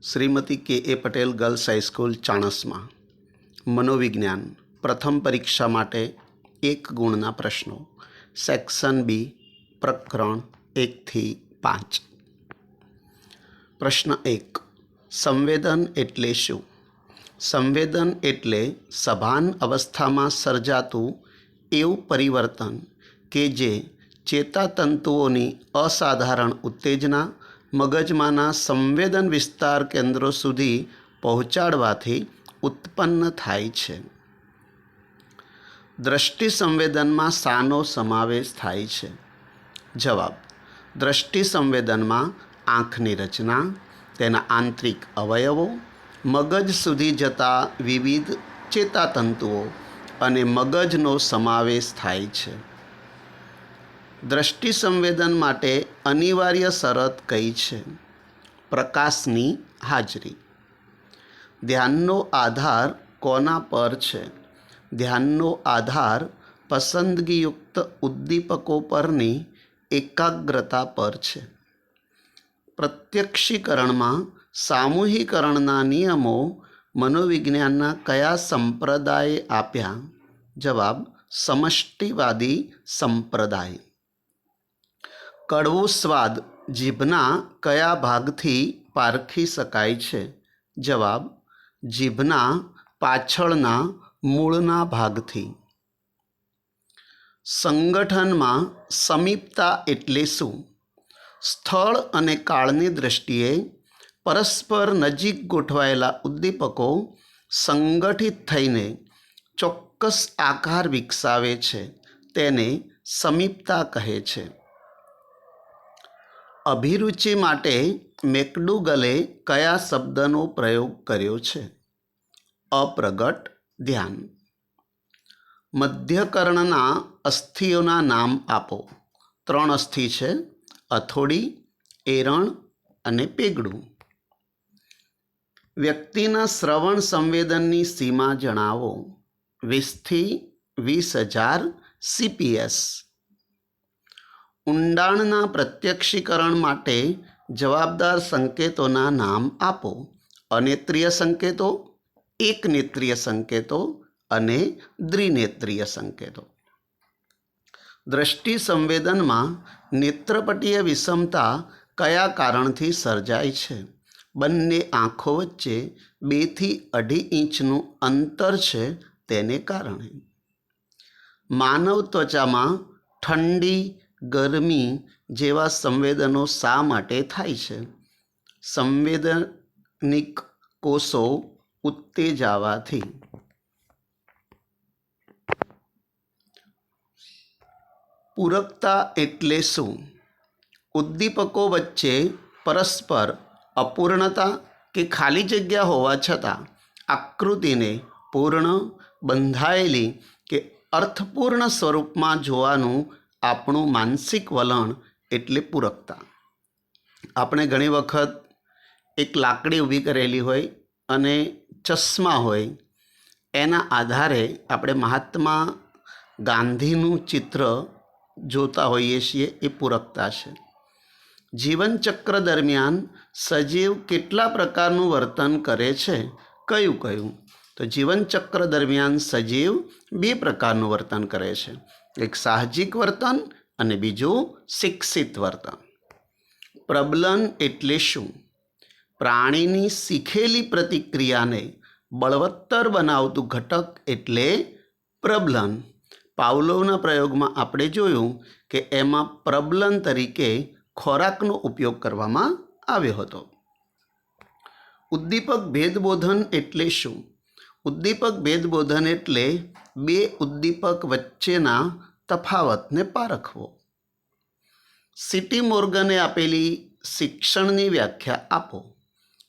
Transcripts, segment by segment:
श्रीमती के Patel girls high school Chanasma मनोविज्ञान प्रथम परीक्षा माटे 1 गुणना प्रश्नों सेक्शन बी प्रकरण 1 થી 5। प्रश्न 1 संवेदन एटले शुं? संवेदन एटले सभान अवस्था में सर्जातुं एवुं परिवर्तन के जे चेतातंतुओनी असाधारण उत्तेजना मगजमाना संवेदन विस्तार केन्द्रों सुधी पहोंचाडवाथी उत्पन्न थाय छे। दृष्टि संवेदन में शानो समावेश थाय छे? जवाब, दृष्टि संवेदन में आँखनी रचना, तेना आंतरिक अवयवों, मगज सुधी जता विविध चेतातंतुओं अने मगजनो समावेश थाय छे। दृष्टि संवेदन माटे अनिवार्य शरत कई छे? प्रकाशनी हाजरी। ध्याननो आधार कोना पर छे? ध्याननो आधार पसंदगीयुक्त उद्दीपकों परनी एकाग्रता पर छे। प्रत्यक्षीकरण में सामूहिकरणना नियमों मनोविज्ञानना कया संप्रदाये आप्या? जवाब, समष्टिवादी संप्रदाय। कड़वो स्वाद जीभना कया भागथी पारखी शकाय छे? जवाब, जीभना पाछळना मूळना भागथी। संगठन में समीपता एटले शुं? स्थल अने काळनी दृष्टिए परस्पर नजीक गोठवायेला उद्दीपकों संगठित थईने चोक्कस आकार विकसावे छे, तेने समीपता कहे छे। अभिरुचि माटे मैकडूगले कया शब्दनो प्रयोग कर्यो छे? अप्रगट ध्यान। मध्यकर्णना अस्थिओना नाम आपो। 3 अस्थि छे, अथोड़ी, एरण अने पेगड़ू। व्यक्तिना श्रवण संवेदननी सीमा जणावो। 20 થી 20,000 CPS। ઊંડાણના પ્રત્યક્ષીકરણ માટે જવાબદાર સંકેતોના નામ આપો। અનેત્રીય સંકેતો, એકનેત્રીય સંકેતો અને દ્વિનેત્રીય સંકેતો। दृष्टि संवेदन में नेत्रपटीय विषमता कया कारणथी सर्जाय छे? बंने आँखों वच्चे 2 થી 2.5 इंचनु अंतर छे, तेने कारणे। मानव त्वचा में ठंडी, गरमी जेवा संवेदनों शा माटे थाय छे? संवेदनिक कोषों उत्तेजावाथी। पूरकता एटले शुं? उद्दीपकों वच्चे परस्पर अपूर्णता के खाली जग्या होवा छतां आकृतिने पूर्ण, बंधायेली के अर्थपूर्ण स्वरूप में जोवानुं आपणुं मानसिक वलण एटले पूरकता। आपणे घणी वखत एक लाकड़ी ऊभी करेली होय अने चश्मा होय, एना आधारे आपणे महात्मा गांधीनुं चित्र जोता होईए छीए, ए पूरकता छे। जीवन चक्र दरमियान सजीव केटला प्रकारनुं वर्तन करे छे? कयुं कयुं? तो जीवन चक्र दरमियान सजीव 2 प्रकारनुं वर्तन करे छे, एक साहजिक वर्तन अने बीजू शिक्षित वर्तन। प्रबलन एटले शुं? प्राणीनी सीखेली प्रतिक्रियाने बळवत्तर बनावतुं घटक एटले प्रबलन। पावलोवना प्रयोग में आपणे जोयुं के एमां प्रबलन तरीके खोराकनो उपयोग करवामां आव्यो हतो। उद्दीपक भेदबोधन एटले शुं? उद्दीपक भेदबोधन एटले 2 उद्दीपक वच्चेना तफावतने पारखवो। सीटी मोर्गने आपेली शिक्षणनी व्याख्या आपो।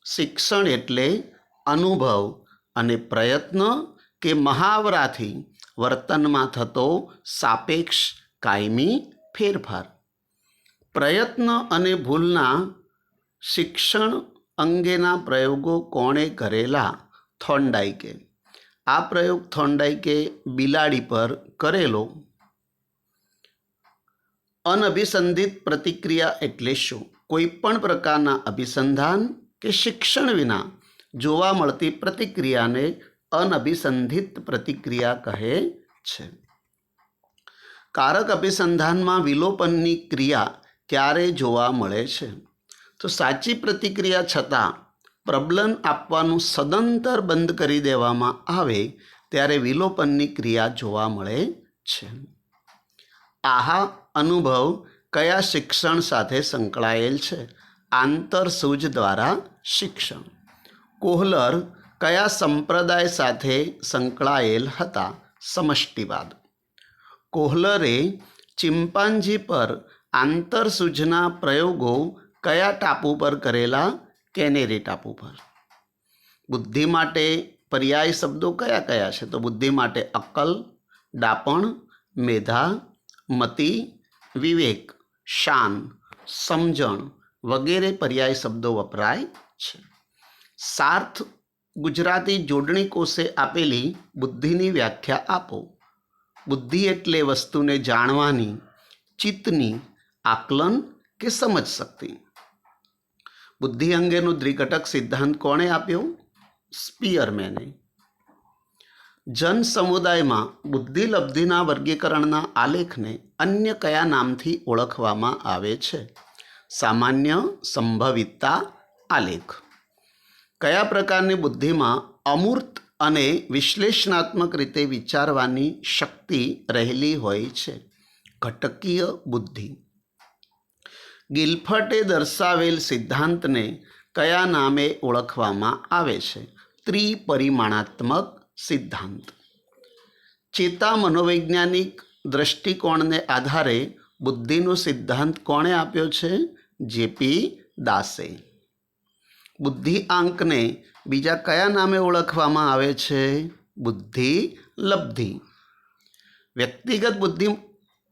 शिक्षण एटले अनुभव अने प्रयत्न के महावराथी वर्तनमां थतो सापेक्ष कायमी फेरफार। प्रयत्न अने भूलना शिक्षण अंगेना प्रयोगों कोणे करेला? थॉर्नडाइके। आ प्रयोग थॉर्नडाइके बिलाड़ी पर करेलो। अनअभिसंधित प्रतिक्रिया एटले शुं? कोईपण प्रकारना अभिसंधान કે શિક્ષણ વિના જોવા મળતી પ્રતિક્રિયાને અનભિસંધિત પ્રતિક્રિયા કહે છે. કારક અભિસંધાનમાં વિલોપનની ક્રિયા ક્યારે જોવા મળે છે? તો સાચી પ્રતિક્રિયા છતાં પ્રબલન આપવાનું સદંતર બંધ કરી દેવામાં આવે ત્યારે વિલોપનની ક્રિયા જોવા મળે છે. આહા અનુભવ કયા શિક્ષણ સાથે સંકળાયેલ છે? આંતરસૂઝ દ્વારા શિક્ષણ. કોહલર કયા સંપ્રદાય સાથે સંકળાયેલ હતા? સમષ્ટિવાદ. કોહલરે ચિમ્પાન્જી પર આંતરસૂઝના પ્રયોગો કયા ટાપુ પર કરેલા? કેનેરી ટાપુ પર. બુદ્ધિ માટે પર્યાય શબ્દો કયા કયા છે? તો બુદ્ધિ માટે અક્કલ, ડાપણ, મેધા, મતિ, વિવેક, શાન, સમજણ વગેરે પર્યાય શબ્દો વપરાય છે. સાર્થ ગુજરાતી જોડણી કોષે આપેલી બુદ્ધિની વ્યાખ્યા આપો. બુદ્ધિ એટલે વસ્તુને જાણવાની, ચિત્તની આકલન કે સમજ શક્તિ. બુદ્ધિ અંગેનો દ્વિઘટક સિદ્ધાંત કોણે આપ્યો? સ્પીયરમેને. જન સમુદાયમાં બુદ્ધિલબ્ધિના વર્ગીકરણના આલેખને અન્ય કયા નામથી ઓળખવામાં આવે છે? સામાન્ય સંભવિતતા આલેખ. કયા પ્રકારની બુદ્ધિમાં અમૂર્ત અને વિશ્લેષણાત્મક રીતે વિચારવાની શક્તિ રહેલી હોય છે? ઘટકીય બુદ્ધિ. ગિલફર્ટે દર્શાવેલ સિદ્ધાંતને કયા નામે ઓળખવામાં આવે છે? ત્રિપરિમાણાત્મક સિદ્ધાંત. ચેતા મનોવૈજ્ઞાનિક દૃષ્ટિકોણને આધારે બુદ્ધિનો સિદ્ધાંત કોણે આપ્યો છે? જેપી દાસે. બુદ્ધિ આંકને બીજા કયા નામે ઓળખવામાં આવે છે? બુદ્ધિ લબ્ધિ. વ્યક્તિગત બુદ્ધિ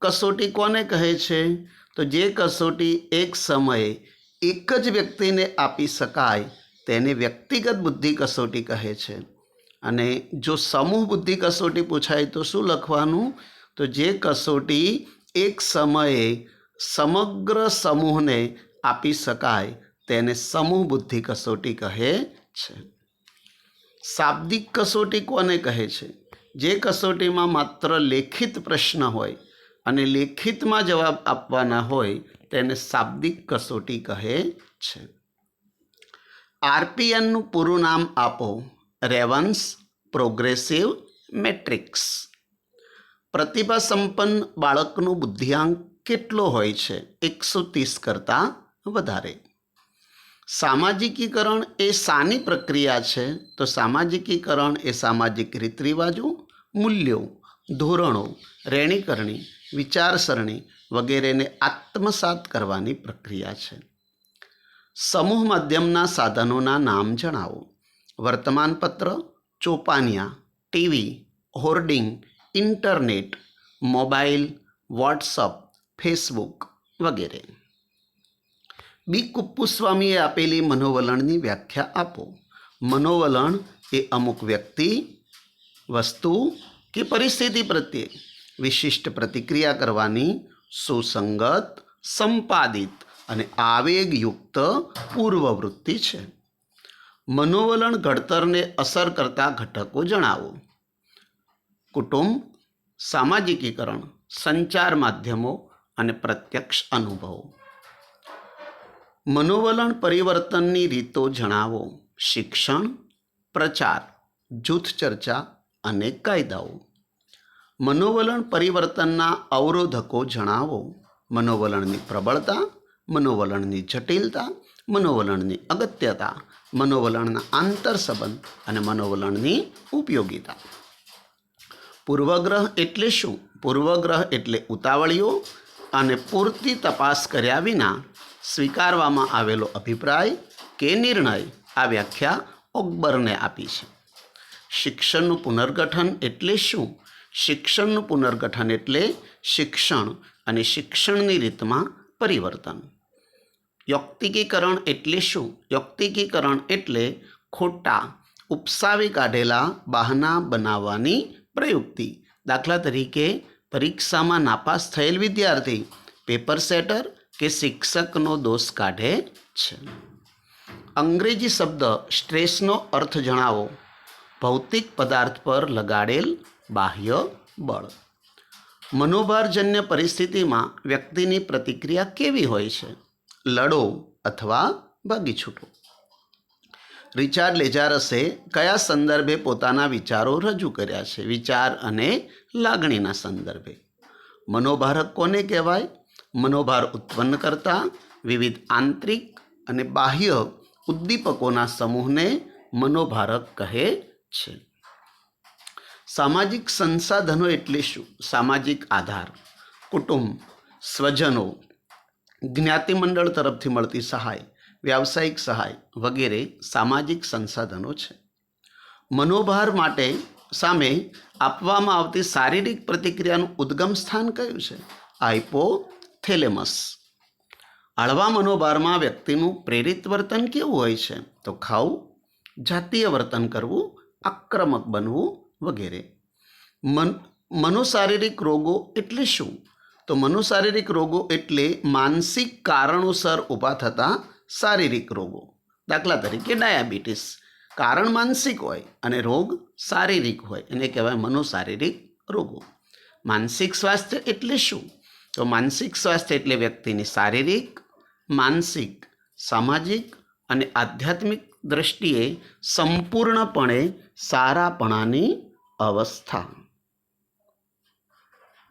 કસોટી કોને કહે છે? તો જે કસોટી એક સમયે એક જ વ્યક્તિને આપી શકાય તેને વ્યક્તિગત બુદ્ધિ કસોટી કહે છે. અને જો સમૂહ બુદ્ધિ કસોટી પૂછાય તો શું લખવાનું? તો જે કસોટી એક સમયે સમગ્ર સમૂહને આપી શકાય તેને સમૂહ બુદ્ધિ કસોટી કહે છે. શાબ્દિક કસોટી કોને કહે છે? જે કસોટીમાં માત્ર લેખિત પ્રશ્ન હોય અને લેખિતમાં જવાબ આપવાના હોય તેને શાબ્દિક કસોટી કહે છે. આરપીએનનું પૂરું નામ આપો. રેવન્સ પ્રોગ્રેસિવ મેટ્રિક્સ. પ્રતિભા સંપન્ન બાળકનો બુદ્ધિઆંક કેટલો હોય છે? 130 કરતાં વધારે. સામાજિકીકરણ એ શાની પ્રક્રિયા છે? તો સામાજિકીકરણ એ સામાજિક રીત રિવાજો, મૂલ્યો, ધોરણો, રહેણીકરણી, વિચારસરણી વગેરેને આત્મસાત કરવાની પ્રક્રિયા છે. સમૂહ માધ્યમના સાધનોના નામ જણાવો. વર્તમાનપત્ર, ચોપાનિયા, TV, hoarding, internet, mobile, WhatsApp, Facebook વગેરે. બી કુપ્પુસ્વામીએ આપેલી મનોવલણની વ્યાખ્યા આપો. મનોવલણ એ અમુક વ્યક્તિ, વસ્તુ કે પરિસ્થિતિ પ્રત્યે વિશિષ્ટ પ્રતિક્રિયા કરવાની સુસંગત, સંપાદિત અને આવેગયુક્ત પૂર્વવૃત્તિ છે. મનોવલણ ઘડતરને અસર કરતા ઘટકો જણાવો. કુટુંબ, સામાજિકીકરણ, સંચાર માધ્યમો અને પ્રત્યક્ષ અનુભવો. મનોવલણ પરિવર્તનની રીતો જણાવો. શિક્ષણ, પ્રચાર, જૂથ ચર્ચા અને કાયદાઓ. મનોવલણ પરિવર્તનના અવરોધકો જણાવો. મનોવલણની પ્રબળતા, મનોવલણની જટિલતા, મનોવલણની અગત્યતા, મનોવલણના આંતરસંબંધ અને મનોવલણની ઉપયોગિતા. પૂર્વગ્રહ એટલે શું? પૂર્વગ્રહ એટલે ઉતાવળિયો અને પૂરતી તપાસ કર્યા વિના સ્વીકારવામાં આવેલો અભિપ્રાય કે નિર્ણય. આ વ્યાખ્યા ઓકબર્ને આપી છે. શિક્ષણનું પુનર્ગઠન એટલે શું? શિક્ષણનું પુનર્ગઠન એટલે શિક્ષણ અને શિક્ષણની રીતમાં પરિવર્તન. યૌક્તિકીકરણ એટલે શું? યૌક્તિકીકરણ એટલે ખોટા ઉપસાવી કાઢેલા બહાના બનાવવાની પ્રયુક્તિ. દાખલા તરીકે પરીક્ષામાં નાપાસ થયેલ વિદ્યાર્થી પેપર સેટર કે શિક્ષકનો દોષ કાઢે છે. અંગ્રેજી શબ્દ સ્ટ્રેસનો અર્થ જણાવો. ભૌતિક પદાર્થ પર લગાડેલ બાહ્ય બળ. મનોભારજન્ય પરિસ્થિતિમાં વ્યક્તિની પ્રતિક્રિયા કેવી હોય છે? લડો અથવા ભાગી છૂટો. રિચાર્ડ લેજારસે કયા સંદર્ભે પોતાના વિચારો રજૂ કર્યા છે? વિચાર અને લાગણીના સંદર્ભે. મનોભારક કોને કહેવાય? મનોભાર ઉત્પન્ન કરતા વિવિધ આંતરિક અને બાહ્ય ઉદ્દીપકોના સમૂહને મનોભારક કહે છે. સામાજિક સંસાધનો એટલે શું? સામાજિક આધાર, કુટુંબ, સ્વજનો, જ્ઞાતિમંડળ તરફથી મળતી સહાય, વ્યાવસાયિક સહાય વગેરે સામાજિક સંસાધનો છે. મનોભાર માટે સામે આપવામાં આવતી શારીરિક પ્રતિક્રિયાનું ઉદ્ગમ સ્થાન કયું છે? હાઇપોથેલેમસ. હળવા મનોભારમાં વ્યક્તિનું પ્રેરિત વર્તન કેવું હોય છે? તો ખાવું, જાતીય વર્તન કરવું, આક્રમક બનવું વગેરે. મનોશારીરિક રોગો એટલે શું? તો મનોશારીરિક રોગો એટલે માનસિક કારણોસર ઊભા થતા શારીરિક રોગો. દાખલા તરીકે ડાયાબિટીસ કારણ માનસિક હોય અને રોગ શારીરિક હોય, એને કહેવાય મનોશારીરિક રોગો. માનસિક સ્વાસ્થ્ય એટલે શું? તો માનસિક સ્વાસ્થ્ય એટલે વ્યક્તિની શારીરિક, માનસિક, સામાજિક અને આધ્યાત્મિક દ્રષ્ટિએ સંપૂર્ણપણે સારાપણાની અવસ્થા.